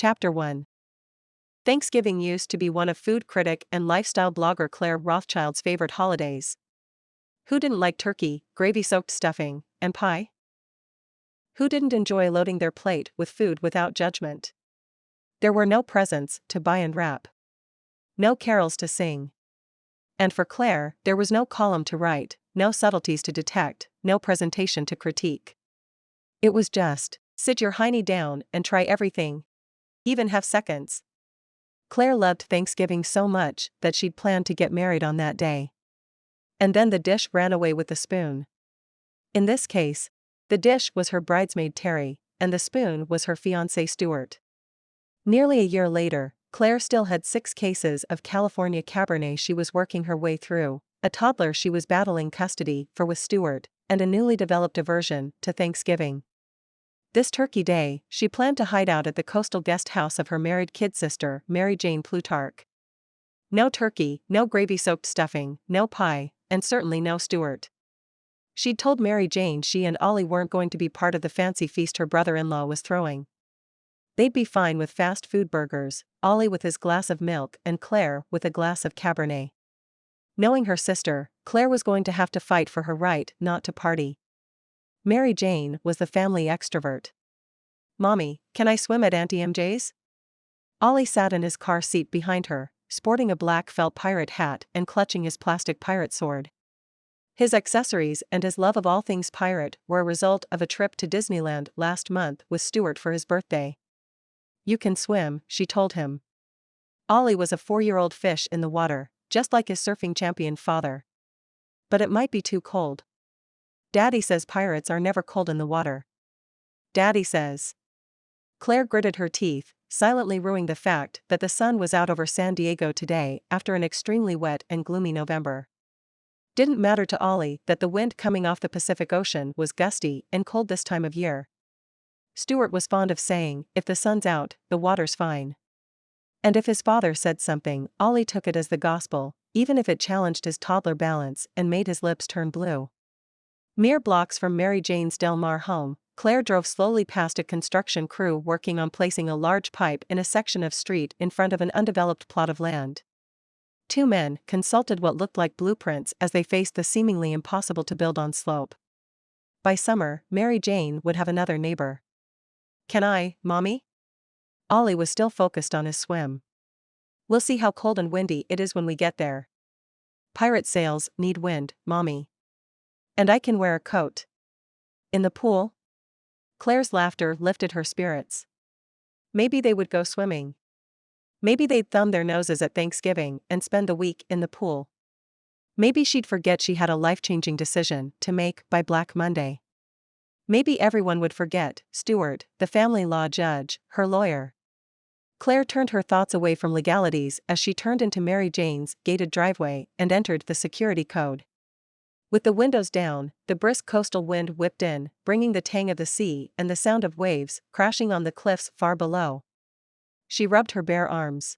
Chapter 1. Thanksgiving used to be one of food critic and lifestyle blogger Claire Rothschild's favorite holidays. Who didn't like turkey, gravy-soaked stuffing, and pie? Who didn't enjoy loading their plate with food without judgment? There were no presents to buy and wrap. No carols to sing. And for Claire, there was no column to write, no subtleties to detect, no presentation to critique. It was just, sit your hiney down and try everything. Even have seconds. Claire loved Thanksgiving so much that she'd planned to get married on that day. And then the dish ran away with the spoon. In this case, the dish was her bridesmaid Terry, and the spoon was her fiancé Stuart. Nearly a year later, Claire still had 6 cases of California Cabernet she was working her way through, a toddler she was battling custody for with Stuart, and a newly developed aversion to Thanksgiving. This turkey day, she planned to hide out at the coastal guest house of her married kid sister, Mary Jane Plutarch. No turkey, no gravy-soaked stuffing, no pie, and certainly no Stuart. She'd told Mary Jane she and Ollie weren't going to be part of the fancy feast her brother-in-law was throwing. They'd be fine with fast food burgers, Ollie with his glass of milk and Claire with a glass of Cabernet. Knowing her sister, Claire was going to have to fight for her right not to party. Mary Jane was the family extrovert. "Mommy, can I swim at Auntie MJ's?" Ollie sat in his car seat behind her, sporting a black felt pirate hat and clutching his plastic pirate sword. His accessories and his love of all things pirate were a result of a trip to Disneyland last month with Stuart for his birthday. "You can swim," she told him. Ollie was a 4-year-old fish in the water, just like his surfing champion father. "But it might be too cold." "Daddy says pirates are never cold in the water." "Daddy says." Claire gritted her teeth, silently ruing the fact that the sun was out over San Diego today after an extremely wet and gloomy November. Didn't matter to Ollie that the wind coming off the Pacific Ocean was gusty and cold this time of year. Stuart was fond of saying, if the sun's out, the water's fine. And if his father said something, Ollie took it as the gospel, even if it challenged his toddler balance and made his lips turn blue. Mere blocks from Mary Jane's Del Mar home, Claire drove slowly past a construction crew working on placing a large pipe in a section of street in front of an undeveloped plot of land. 2 men consulted what looked like blueprints as they faced the seemingly impossible to build on slope. By summer, Mary Jane would have another neighbor. "Can I, Mommy?" Ollie was still focused on his swim. "We'll see how cold and windy it is when we get there." "Pirate sails need wind, Mommy. And I can wear a coat." "In the pool?" Claire's laughter lifted her spirits. Maybe they would go swimming. Maybe they'd thumb their noses at Thanksgiving and spend the week in the pool. Maybe she'd forget she had a life-changing decision to make by Black Monday. Maybe everyone would forget Stuart, the family law judge, her lawyer. Claire turned her thoughts away from legalities as she turned into Mary Jane's gated driveway and entered the security code. With the windows down, the brisk coastal wind whipped in, bringing the tang of the sea and the sound of waves crashing on the cliffs far below. She rubbed her bare arms.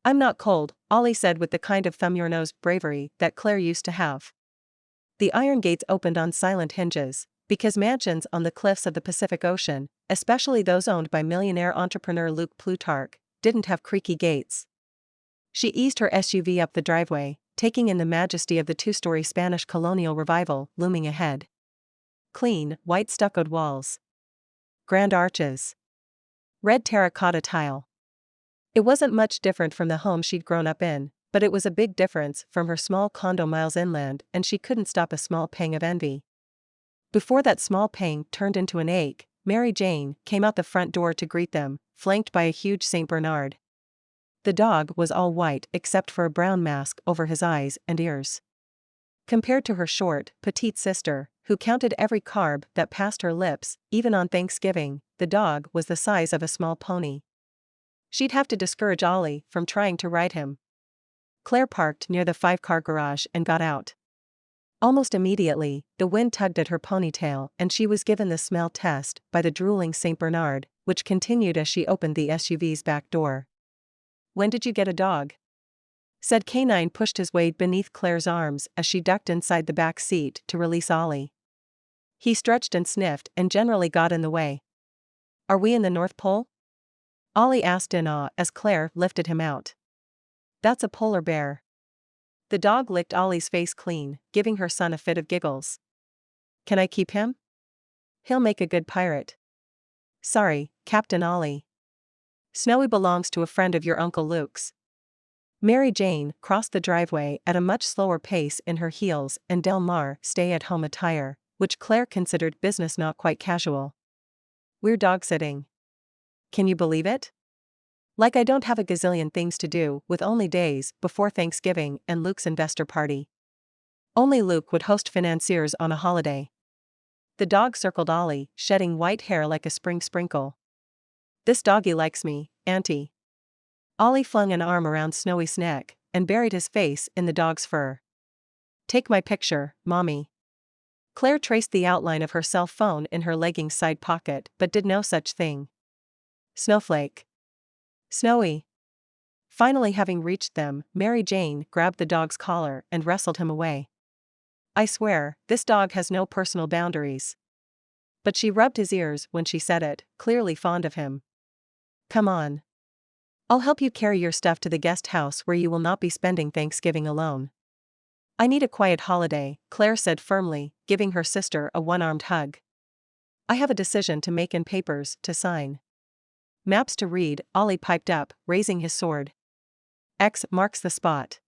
"I'm not cold," Ollie said with the kind of thumb-your-nose bravery that Claire used to have. The iron gates opened on silent hinges, because mansions on the cliffs of the Pacific Ocean, especially those owned by millionaire entrepreneur Luke Plutarch, didn't have creaky gates. She eased her SUV up the driveway, taking in the majesty of the 2-story Spanish colonial revival looming ahead. Clean, white stuccoed walls. Grand arches. Red terracotta tile. It wasn't much different from the home she'd grown up in, but it was a big difference from her small condo miles inland, and she couldn't stop a small pang of envy. Before that small pang turned into an ache, Mary Jane came out the front door to greet them, flanked by a huge St. Bernard. The dog was all white except for a brown mask over his eyes and ears. Compared to her short, petite sister, who counted every carb that passed her lips, even on Thanksgiving, the dog was the size of a small pony. She'd have to discourage Ollie from trying to ride him. Claire parked near the 5-car garage and got out. Almost immediately, the wind tugged at her ponytail and she was given the smell test by the drooling St. Bernard, which continued as she opened the SUV's back door. "When did you get a dog?" said K9 pushed his way beneath Claire's arms as she ducked inside the back seat to release Ollie. He stretched and sniffed and generally got in the way. "Are we in the North Pole?" Ollie asked in awe as Claire lifted him out. That's a polar bear. The dog licked Ollie's face clean, giving her son a fit of giggles. Can I keep him? He'll make a good pirate. Sorry, Captain Ollie. Snowy belongs to a friend of your Uncle Luke's. Mary Jane crossed the driveway at a much slower pace in her heels and Del Mar stay-at-home attire, which Claire considered business not quite casual. We're dog-sitting. Can you believe it? Like I don't have a gazillion things to do with only days before Thanksgiving and Luke's investor party. Only Luke would host financiers on a holiday. The dog circled Ollie, shedding white hair like a spring sprinkle. This doggy likes me, Auntie. Ollie flung an arm around Snowy's neck and buried his face in the dog's fur. Take my picture, Mommy. Claire traced the outline of her cell phone in her leggings side pocket but did no such thing. Snowflake. Snowy. Finally having reached them, Mary Jane grabbed the dog's collar and wrestled him away. I swear, this dog has no personal boundaries. But she rubbed his ears when she said it, clearly fond of him. Come on. I'll help you carry your stuff to the guest house where you will not be spending Thanksgiving alone. I need a quiet holiday, Claire said firmly, giving her sister a one-armed hug. I have a decision to make and papers to sign. Maps to read, Ollie piped up, raising his sword. X marks the spot.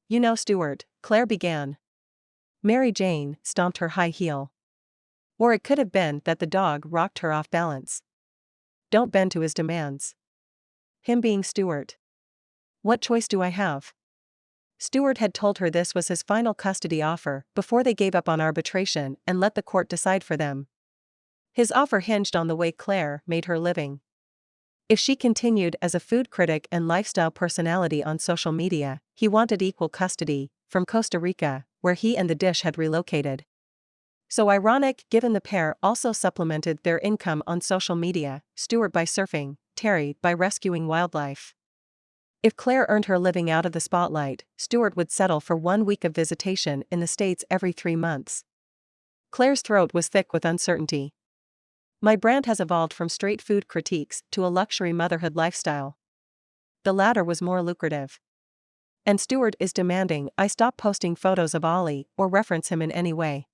You know Stuart, Claire began. Mary Jane stomped her high heel. Or it could have been that the dog rocked her off balance. Don't bend to his demands. Him being Stuart. What choice do I have? Stuart had told her this was his final custody offer before they gave up on arbitration and let the court decide for them. His offer hinged on the way Claire made her living. If she continued as a food critic and lifestyle personality on social media, he wanted equal custody, from Costa Rica, where he and the dish had relocated. So ironic given the pair also supplemented their income on social media, Stuart by surfing, Terry by rescuing wildlife. If Claire earned her living out of the spotlight, Stuart would settle for 1 week of visitation in the States every 3 months. Claire's throat was thick with uncertainty. My brand has evolved from straight food critiques to a luxury motherhood lifestyle. The latter was more lucrative. And Stuart is demanding I stop posting photos of Ollie or reference him in any way.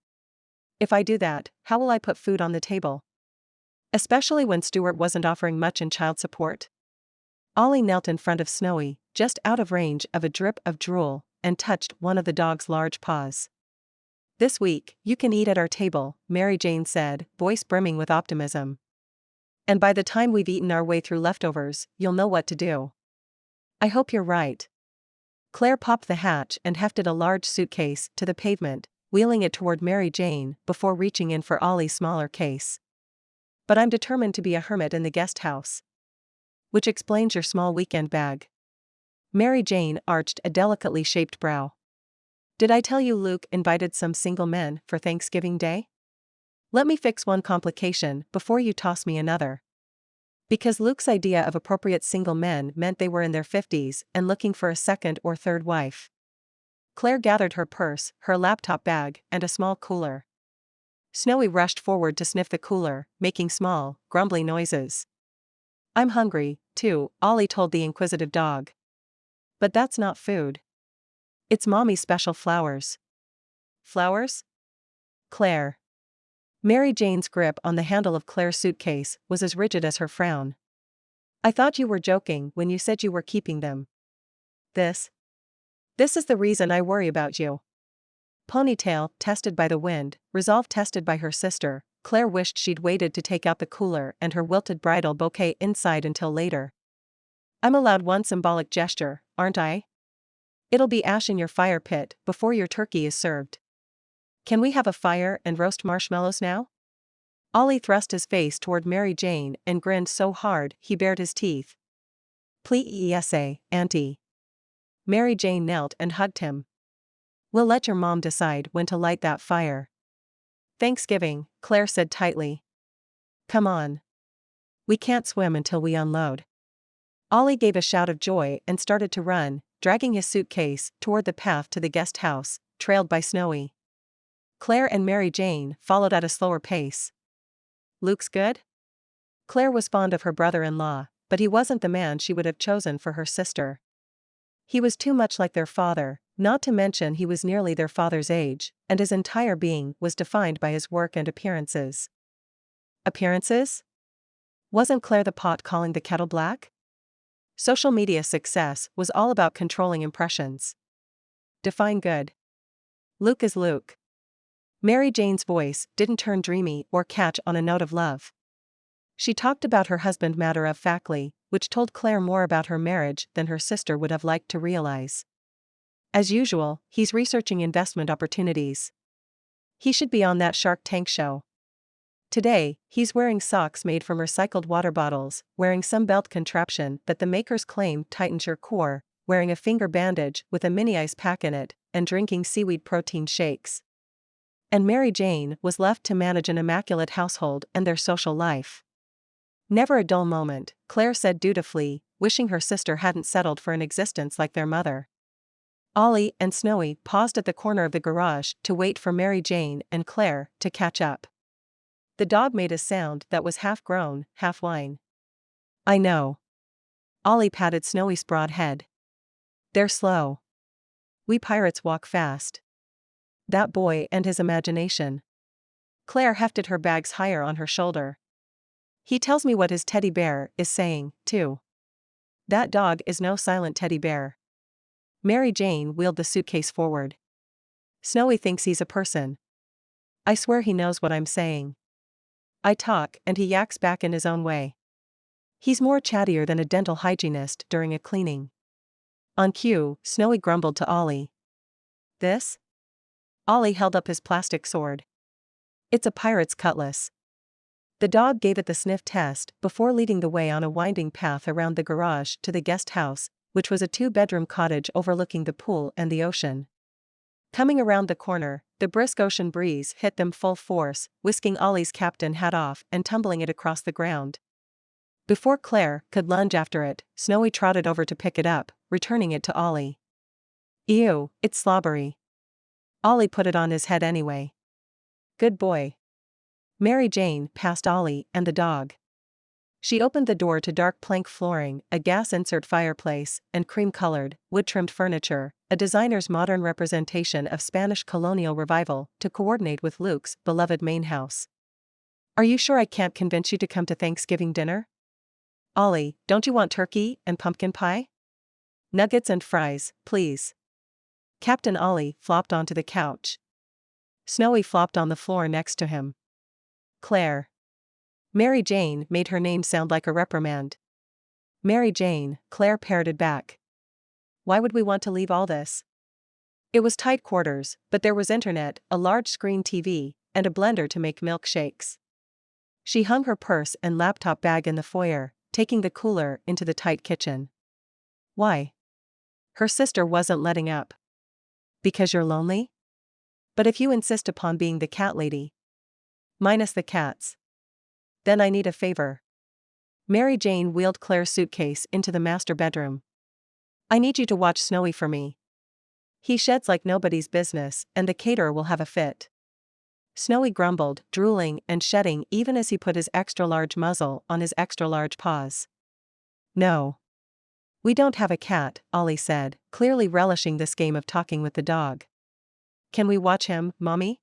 If I do that, how will I put food on the table? Especially when Stuart wasn't offering much in child support. Ollie knelt in front of Snowy, just out of range of a drip of drool, and touched one of the dog's large paws. This week, you can eat at our table, Mary Jane said, voice brimming with optimism. And by the time we've eaten our way through leftovers, you'll know what to do. I hope you're right. Claire popped the hatch and hefted a large suitcase to the pavement, wheeling it toward Mary Jane before reaching in for Ollie's smaller case. But I'm determined to be a hermit in the guest house. Which explains your small weekend bag. Mary Jane arched a delicately shaped brow. Did I tell you Luke invited some single men for Thanksgiving Day? Let me fix one complication before you toss me another. Because Luke's idea of appropriate single men meant they were in their 50s and looking for a second or third wife. Claire gathered her purse, her laptop bag, and a small cooler. Snowy rushed forward to sniff the cooler, making small, grumbly noises. I'm hungry, too, Ollie told the inquisitive dog. But that's not food. It's Mommy's special flowers. Flowers? Claire. Mary Jane's grip on the handle of Claire's suitcase was as rigid as her frown. I thought you were joking when you said you were keeping them. This is the reason I worry about you. Ponytail tested by the wind, resolve tested by her sister, Claire wished she'd waited to take out the cooler and her wilted bridal bouquet inside until later. I'm allowed one symbolic gesture, aren't I? It'll be ash in your fire pit before your turkey is served. Can we have a fire and roast marshmallows now? Ollie thrust his face toward Mary Jane and grinned so hard he bared his teeth. Please, Auntie. Mary Jane knelt and hugged him. We'll let your mom decide when to light that fire. Thanksgiving, Claire said tightly. Come on. We can't swim until we unload. Ollie gave a shout of joy and started to run, dragging his suitcase toward the path to the guest house, trailed by Snowy. Claire and Mary Jane followed at a slower pace. Luke's good? Claire was fond of her brother-in-law, but he wasn't the man she would have chosen for her sister. He was too much like their father, not to mention he was nearly their father's age, and his entire being was defined by his work and appearances. Appearances? Wasn't Claire the pot calling the kettle black? Social media success was all about controlling impressions. Define good. Luke is Luke. Mary Jane's voice didn't turn dreamy or catch on a note of love. She talked about her husband matter-of-factly, which told Claire more about her marriage than her sister would have liked to realize. As usual, he's researching investment opportunities. He should be on that Shark Tank show. Today, he's wearing socks made from recycled water bottles, wearing some belt contraption that the makers claim tightens your core, wearing a finger bandage with a mini ice pack in it, and drinking seaweed protein shakes. And Mary Jane was left to manage an immaculate household and their social life. Never a dull moment, Claire said dutifully, wishing her sister hadn't settled for an existence like their mother. Ollie and Snowy paused at the corner of the garage to wait for Mary Jane and Claire to catch up. The dog made a sound that was half groan, half whine. I know. Ollie patted Snowy's broad head. They're slow. We pirates walk fast. That boy and his imagination. Claire hefted her bags higher on her shoulder. He tells me what his teddy bear is saying, too. That dog is no silent teddy bear. Mary Jane wheeled the suitcase forward. Snowy thinks he's a person. I swear he knows what I'm saying. I talk and he yaks back in his own way. He's more chattier than a dental hygienist during a cleaning. On cue, Snowy grumbled to Ollie. This? Ollie held up his plastic sword. It's a pirate's cutlass. The dog gave it the sniff test before leading the way on a winding path around the garage to the guest house, which was a 2-bedroom cottage overlooking the pool and the ocean. Coming around the corner, the brisk ocean breeze hit them full force, whisking Ollie's captain hat off and tumbling it across the ground. Before Claire could lunge after it, Snowy trotted over to pick it up, returning it to Ollie. Ew, it's slobbery. Ollie put it on his head anyway. Good boy. Mary Jane passed Ollie and the dog. She opened the door to dark plank flooring, a gas insert fireplace, and cream-colored, wood-trimmed furniture, a designer's modern representation of Spanish colonial revival, to coordinate with Luke's beloved main house. Are you sure I can't convince you to come to Thanksgiving dinner? Ollie, don't you want turkey and pumpkin pie? Nuggets and fries, please. Captain Ollie flopped onto the couch. Snowy flopped on the floor next to him. Claire. Mary Jane made her name sound like a reprimand. Mary Jane, Claire parroted back. Why would we want to leave all this? It was tight quarters, but there was internet, a large screen TV, and a blender to make milkshakes. She hung her purse and laptop bag in the foyer, taking the cooler into the tight kitchen. Why? Her sister wasn't letting up. Because you're lonely? But if you insist upon being the cat lady. Minus the cats. Then I need a favor. Mary Jane wheeled Claire's suitcase into the master bedroom. I need you to watch Snowy for me. He sheds like nobody's business, and the caterer will have a fit. Snowy grumbled, drooling and shedding even as he put his extra-large muzzle on his extra-large paws. No. We don't have a cat, Ollie said, clearly relishing this game of talking with the dog. Can we watch him, Mommy?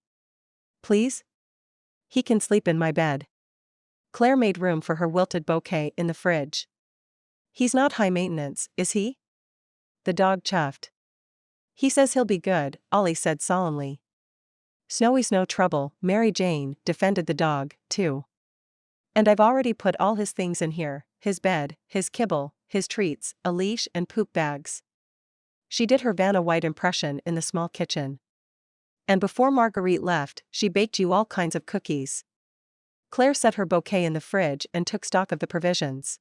Please? He can sleep in my bed. Claire made room for her wilted bouquet in the fridge. He's not high maintenance, is he? The dog chuffed. He says he'll be good, Ollie said solemnly. Snowy's no trouble, Mary Jane defended the dog, too. And I've already put all his things in here, his bed, his kibble, his treats, a leash and poop bags. She did her Vanna White impression in the small kitchen. And before Marguerite left, she baked you all kinds of cookies. Claire set her bouquet in the fridge and took stock of the provisions.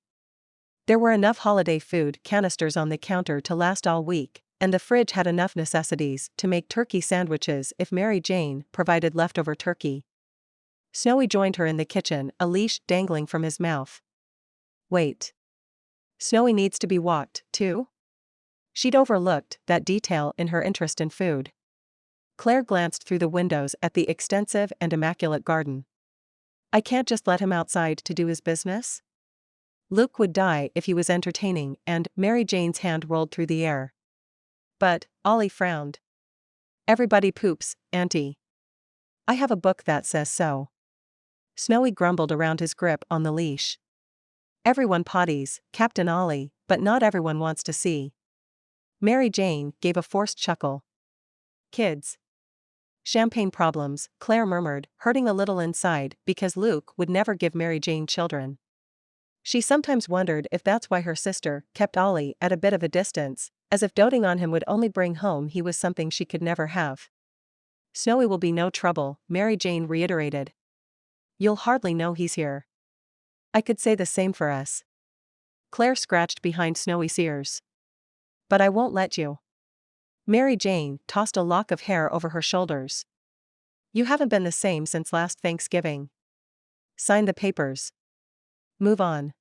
There were enough holiday food canisters on the counter to last all week, and the fridge had enough necessities to make turkey sandwiches if Mary Jane provided leftover turkey. Snowy joined her in the kitchen, a leash dangling from his mouth. Wait. Snowy needs to be walked, too? She'd overlooked that detail in her interest in food. Claire glanced through the windows at the extensive and immaculate garden. I can't just let him outside to do his business? Luke would die if he was entertaining, and Mary Jane's hand rolled through the air. But Ollie frowned. Everybody poops, Auntie. I have a book that says so. Snowy grumbled around his grip on the leash. Everyone potties, Captain Ollie, but not everyone wants to see. Mary Jane gave a forced chuckle. Kids. Champagne problems, Claire murmured, hurting a little inside because Luke would never give Mary Jane children. She sometimes wondered if that's why her sister kept Ollie at a bit of a distance, as if doting on him would only bring home he was something she could never have. Snowy will be no trouble, Mary Jane reiterated. You'll hardly know he's here. I could say the same for us. Claire scratched behind Snowy's ears. But I won't let you. Mary Jane tossed a lock of hair over her shoulders. You haven't been the same since last Thanksgiving. Sign the papers. Move on.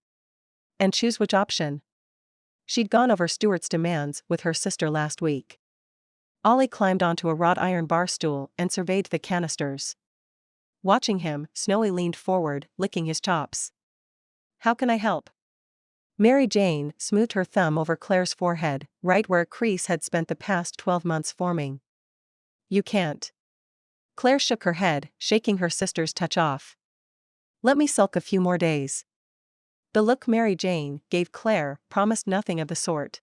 And choose which option. She'd gone over Stuart's demands with her sister last week. Ollie climbed onto a wrought iron bar stool and surveyed the canisters. Watching him, Snowy leaned forward, licking his chops. How can I help? Mary Jane smoothed her thumb over Claire's forehead, right where a crease had spent the past 12 months forming. You can't. Claire shook her head, shaking her sister's touch off. Let me sulk a few more days. The look Mary Jane gave Claire promised nothing of the sort.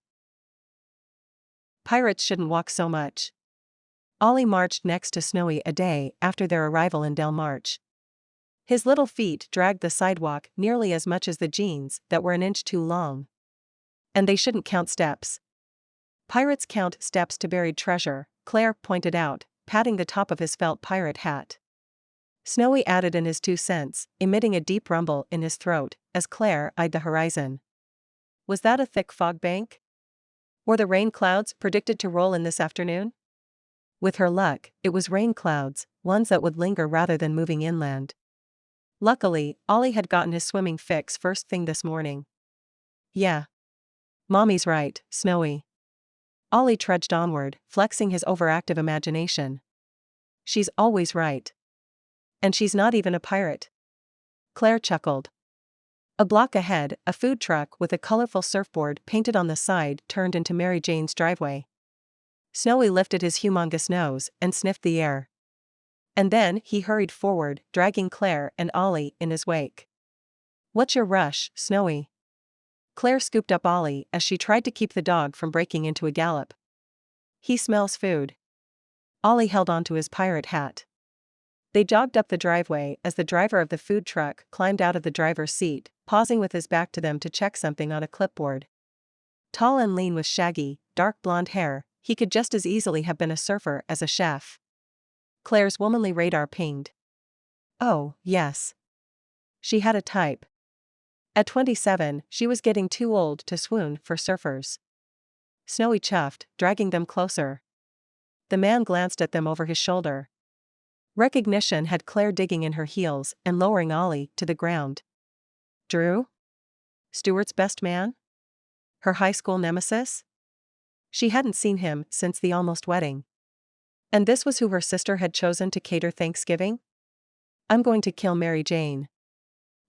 Pirates shouldn't walk so much. Ollie marched next to Snowy a day after their arrival in Del March. His little feet dragged the sidewalk nearly as much as the jeans that were an inch too long. And they shouldn't count steps. Pirates count steps to buried treasure, Claire pointed out, patting the top of his felt pirate hat. Snowy added in his 2 cents, emitting a deep rumble in his throat, as Claire eyed the horizon. Was that a thick fog bank? Were the rain clouds predicted to roll in this afternoon? With her luck, it was rain clouds, ones that would linger rather than moving inland. Luckily, Ollie had gotten his swimming fix first thing this morning. Yeah. Mommy's right, Snowy. Ollie trudged onward, flexing his overactive imagination. She's always right. And she's not even a pirate. Claire chuckled. A block ahead, a food truck with a colorful surfboard painted on the side turned into Mary Jane's driveway. Snowy lifted his humongous nose and sniffed the air. And then he hurried forward, dragging Claire and Ollie in his wake. What's your rush, Snowy? Claire scooped up Ollie as she tried to keep the dog from breaking into a gallop. He smells food. Ollie held onto his pirate hat. They jogged up the driveway as the driver of the food truck climbed out of the driver's seat, pausing with his back to them to check something on a clipboard. Tall and lean with shaggy, dark blonde hair, he could just as easily have been a surfer as a chef. Claire's womanly radar pinged. Oh, yes. She had a type. At 27, she was getting too old to swoon for surfers. Snowy chuffed, dragging them closer. The man glanced at them over his shoulder. Recognition had Claire digging in her heels and lowering Ollie to the ground. Drew? Stuart's best man? Her high school nemesis? She hadn't seen him since the almost wedding. And this was who her sister had chosen to cater Thanksgiving? I'm going to kill Mary Jane.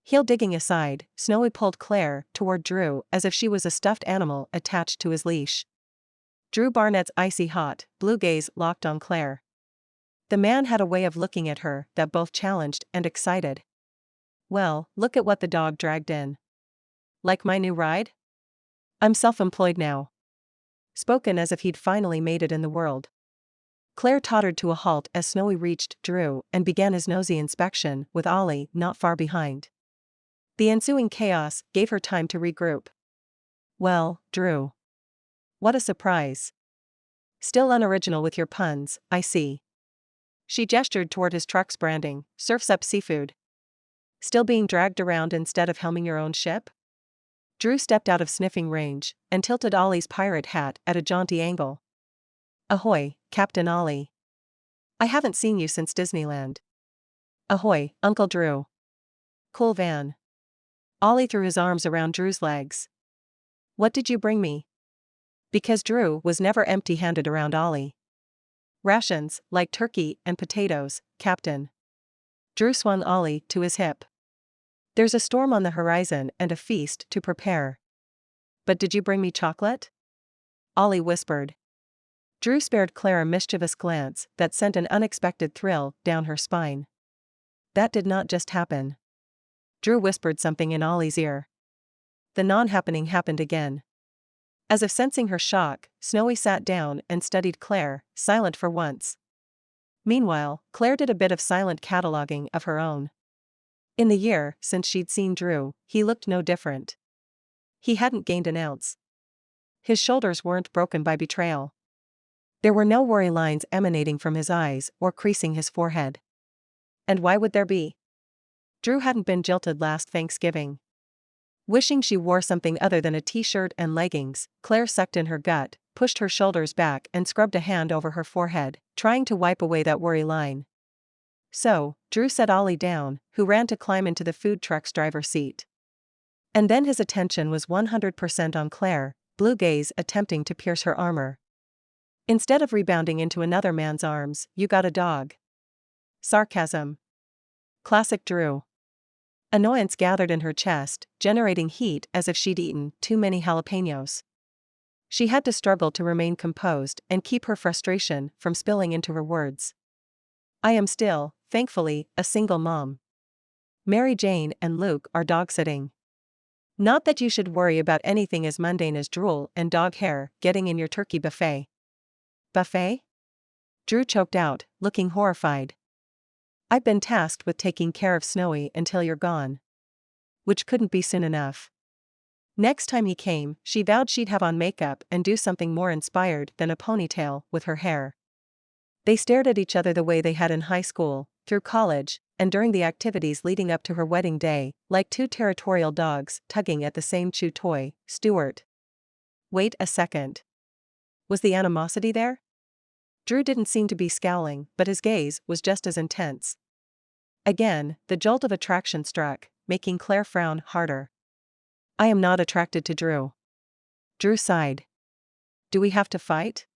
Heel digging aside, Snowy pulled Claire toward Drew as if she was a stuffed animal attached to his leash. Drew Barnett's icy hot, blue gaze locked on Claire. The man had a way of looking at her that both challenged and excited. Well, look at what the dog dragged in. Like my new ride? I'm self-employed now. Spoken as if he'd finally made it in the world. Claire tottered to a halt as Snowy reached Drew and began his nosy inspection, with Ollie not far behind. The ensuing chaos gave her time to regroup. Well, Drew. What a surprise. Still unoriginal with your puns, I see. She gestured toward his truck's branding, Surf's Up Seafood. Still being dragged around instead of helming your own ship? Drew stepped out of sniffing range and tilted Ollie's pirate hat at a jaunty angle. Ahoy, Captain Ollie. I haven't seen you since Disneyland. Ahoy, Uncle Drew. Cool van. Ollie threw his arms around Drew's legs. What did you bring me? Because Drew was never empty-handed around Ollie. Rations, like turkey and potatoes, Captain. Drew swung Ollie to his hip. There's a storm on the horizon and a feast to prepare. But did you bring me chocolate? Ollie whispered. Drew spared Claire a mischievous glance that sent an unexpected thrill down her spine. That did not just happen. Drew whispered something in Ollie's ear. The non-happening happened again. As if sensing her shock, Snowy sat down and studied Claire, silent for once. Meanwhile, Claire did a bit of silent cataloging of her own. In the year since she'd seen Drew, he looked no different. He hadn't gained an ounce. His shoulders weren't broken by betrayal. There were no worry lines emanating from his eyes or creasing his forehead. And why would there be? Drew hadn't been jilted last Thanksgiving. Wishing she wore something other than a t-shirt and leggings, Claire sucked in her gut, pushed her shoulders back and scrubbed a hand over her forehead, trying to wipe away that worry line. So, Drew set Ollie down, who ran to climb into the food truck's driver's seat. And then his attention was 100% on Claire, blue gaze attempting to pierce her armor. Instead of rebounding into another man's arms, you got a dog. Sarcasm. Classic Drew. Annoyance gathered in her chest, generating heat as if she'd eaten too many jalapenos. She had to struggle to remain composed and keep her frustration from spilling into her words. I am still, thankfully, a single mom. Mary Jane and Luke are dog-sitting. Not that you should worry about anything as mundane as drool and dog hair getting in your turkey buffet. Buffet? Drew choked out, looking horrified. I've been tasked with taking care of Snowy until you're gone. Which couldn't be soon enough. Next time he came, she vowed she'd have on makeup and do something more inspired than a ponytail with her hair. They stared at each other the way they had in high school, through college, and during the activities leading up to her wedding day, like two territorial dogs tugging at the same chew toy. Stuart. Wait a second. Was the animosity there? Drew didn't seem to be scowling, but his gaze was just as intense. Again, the jolt of attraction struck, making Claire frown harder. I am not attracted to Drew. Drew sighed. Do we have to fight?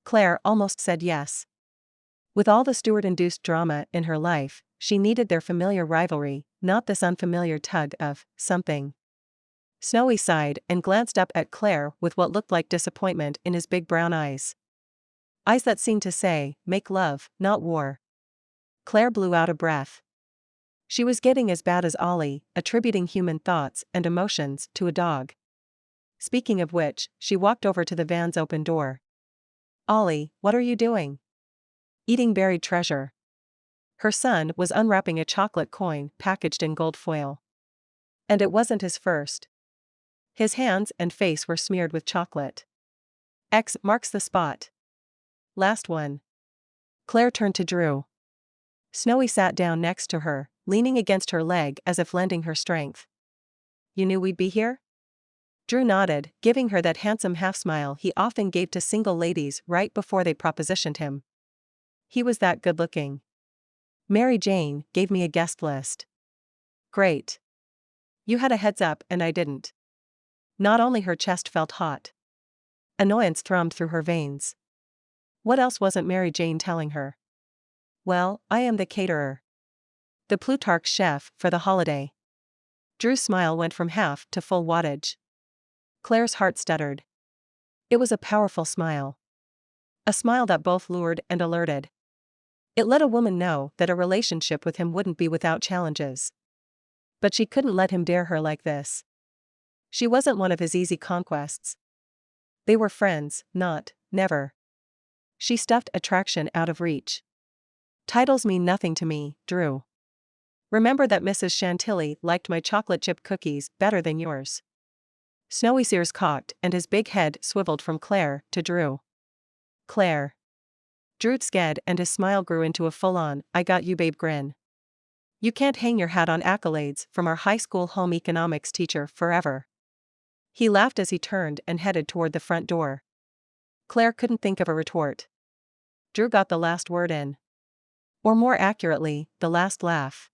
Claire almost said yes. With all the Stuart-induced drama in her life, she needed their familiar rivalry, not this unfamiliar tug of something. Snowy sighed and glanced up at Claire with what looked like disappointment in his big brown eyes. Eyes that seemed to say, make love, not war. Claire blew out a breath. She was getting as bad as Ollie, attributing human thoughts and emotions to a dog. Speaking of which, she walked over to the van's open door. Ollie, what are you doing? Eating buried treasure. Her son was unwrapping a chocolate coin packaged in gold foil. And it wasn't his first. His hands and face were smeared with chocolate. X marks the spot. Last one. Claire turned to Drew. Snowy sat down next to her, leaning against her leg as if lending her strength. You knew we'd be here? Drew nodded, giving her that handsome half-smile he often gave to single ladies right before they propositioned him. He was that good-looking. Mary Jane gave me a guest list. Great. You had a heads up and I didn't. Not only her chest felt hot. Annoyance thrummed through her veins. What else wasn't Mary Jane telling her? Well, I am the caterer. The Plutarch chef for the holiday. Drew's smile went from half to full wattage. Claire's heart stuttered. It was a powerful smile. A smile that both lured and alerted. It let a woman know that a relationship with him wouldn't be without challenges. But she couldn't let him dare her like this. She wasn't one of his easy conquests. They were friends, not, never. She stuffed attraction out of reach. Titles mean nothing to me, Drew. Remember that Mrs. Chantilly liked my chocolate chip cookies better than yours. Snowy's ears cocked and his big head swiveled from Claire to Drew. Claire. Drew sked and his smile grew into a full-on, I got you babe grin. You can't hang your hat on accolades from our high school home economics teacher forever. He laughed as he turned and headed toward the front door. Claire couldn't think of a retort. Drew got the last word in. Or more accurately, the last laugh.